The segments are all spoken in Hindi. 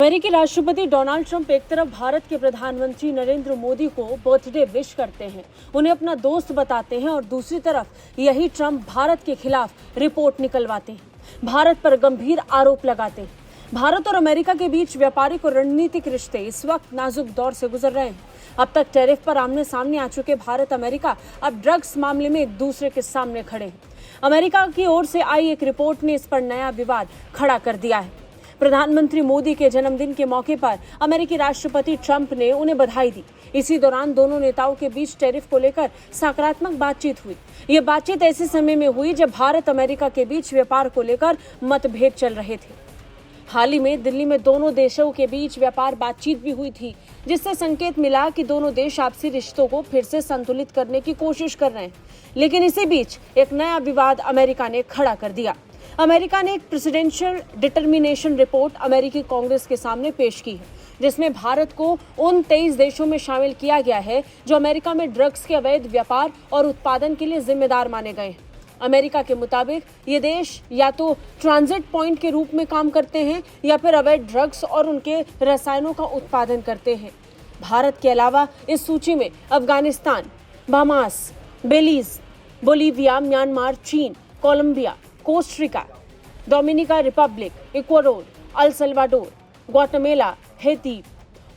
अमेरिकी राष्ट्रपति डोनाल्ड ट्रंप एक तरफ भारत के प्रधानमंत्री नरेंद्र मोदी को बर्थडे विश करते हैं, उन्हें अपना दोस्त बताते हैं और दूसरी तरफ यही ट्रंप भारत के खिलाफ रिपोर्ट निकलवाते हैं, भारत पर गंभीर आरोप लगाते हैं। भारत और अमेरिका के बीच व्यापारिक और रणनीतिक रिश्ते इस वक्त नाजुक दौर से गुजर रहे हैं। अब तक टैरिफ पर आमने सामने आ चुके भारत अमेरिका अब ड्रग्स मामले में एक दूसरे के सामने खड़े हैं। अमेरिका की ओर से आई एक रिपोर्ट ने इस पर नया विवाद खड़ा कर दिया है। प्रधानमंत्री मोदी के जन्मदिन के मौके पर अमेरिकी राष्ट्रपति ट्रंप ने उन्हें बधाई दी। इसी दौरान दोनों नेताओं के बीच टैरिफ को लेकर सकारात्मक बातचीत हुई। ये बातचीत ऐसे समय में हुई जब भारत अमेरिका के बीच व्यापार को लेकर मतभेद चल रहे थे। हाल ही में दिल्ली में दोनों देशों के बीच व्यापार बातचीत भी हुई थी, जिससे संकेत मिला कि दोनों देश आपसी रिश्तों को फिर से संतुलित करने की कोशिश कर रहे हैं। लेकिन इसी बीच एक नया विवाद अमेरिका ने खड़ा कर दिया। अमेरिका ने एक प्रेसिडेंशियल डिटर्मिनेशन रिपोर्ट अमेरिकी कांग्रेस के सामने पेश की है, जिसमें भारत को उन 23 देशों में शामिल किया गया है जो अमेरिका में ड्रग्स के अवैध व्यापार और उत्पादन के लिए जिम्मेदार माने गए हैं। अमेरिका के मुताबिक ये देश या तो ट्रांजिट पॉइंट के रूप में काम करते हैं या फिर अवैध ड्रग्स और उनके रसायनों का उत्पादन करते हैं। भारत के अलावा इस सूची में Afghanistan, Bahamas, Belize, Bolivia, Myanmar, चीन, Colombia, Costa Rica, Dominica Republic, Ecuador, El Salvador, Guatemala, Haiti,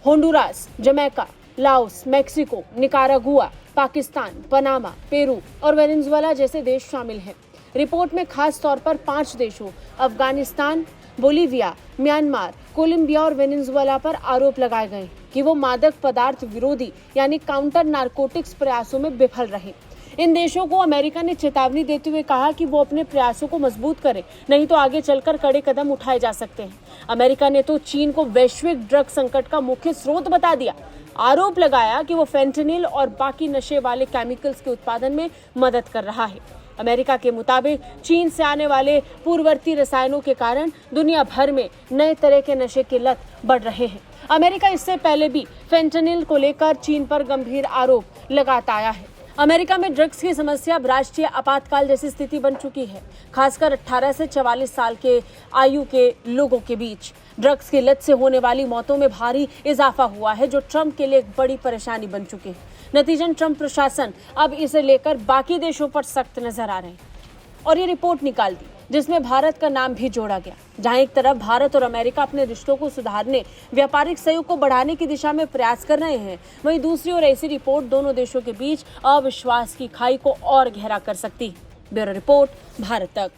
Honduras, Jamaica, Laos, Mexico, Nicaragua, Pakistan, Panama, Peru और वेनेजुएला जैसे देश शामिल हैं। रिपोर्ट में खास तौर पर 5 देशों अफगानिस्तान, बोलीविया, म्यांमार, कोलंबिया और वेनेजुएला पर आरोप लगाए गए कि वो मादक पदार्थ विरोधी यानी काउंटर नारकोटिक्स प्रयासों में विफल रहे। इन देशों को अमेरिका ने चेतावनी देते हुए कहा कि वो अपने प्रयासों को मजबूत करें, नहीं तो आगे चलकर कड़े कदम उठाए जा सकते हैं। अमेरिका ने तो चीन को वैश्विक ड्रग संकट का मुख्य स्रोत बता दिया। आरोप लगाया कि वो फेंटेनिल और बाकी नशे वाले केमिकल्स के उत्पादन में मदद कर रहा है। अमेरिका के मुताबिक चीन से आने वाले पूर्ववर्ती रसायनों के कारण दुनिया भर में नए तरह के नशे की लत बढ़ रहे हैं। अमेरिका इससे पहले भी फेंटेनिल को लेकर चीन पर गंभीर आरोप लगाता आया है। अमेरिका में ड्रग्स की समस्या अब राष्ट्रीय आपातकाल जैसी स्थिति बन चुकी है, खासकर 18 से 44 साल के आयु के लोगों के बीच ड्रग्स की लत से होने वाली मौतों में भारी इजाफा हुआ है, जो ट्रंप के लिए एक बड़ी परेशानी बन चुकी है। नतीजन ट्रंप प्रशासन अब इसे लेकर बाकी देशों पर सख्त नजर आ रहे हैं और ये रिपोर्ट निकाल दी, जिसमें भारत का नाम भी जोड़ा गया। जहां एक तरफ भारत और अमेरिका अपने रिश्तों को सुधारने, व्यापारिक सहयोग को बढ़ाने की दिशा में प्रयास कर रहे हैं, वहीं दूसरी ओर ऐसी रिपोर्ट दोनों देशों के बीच अविश्वास की खाई को और गहरा कर सकती है। ब्यूरो रिपोर्ट, भारत तक।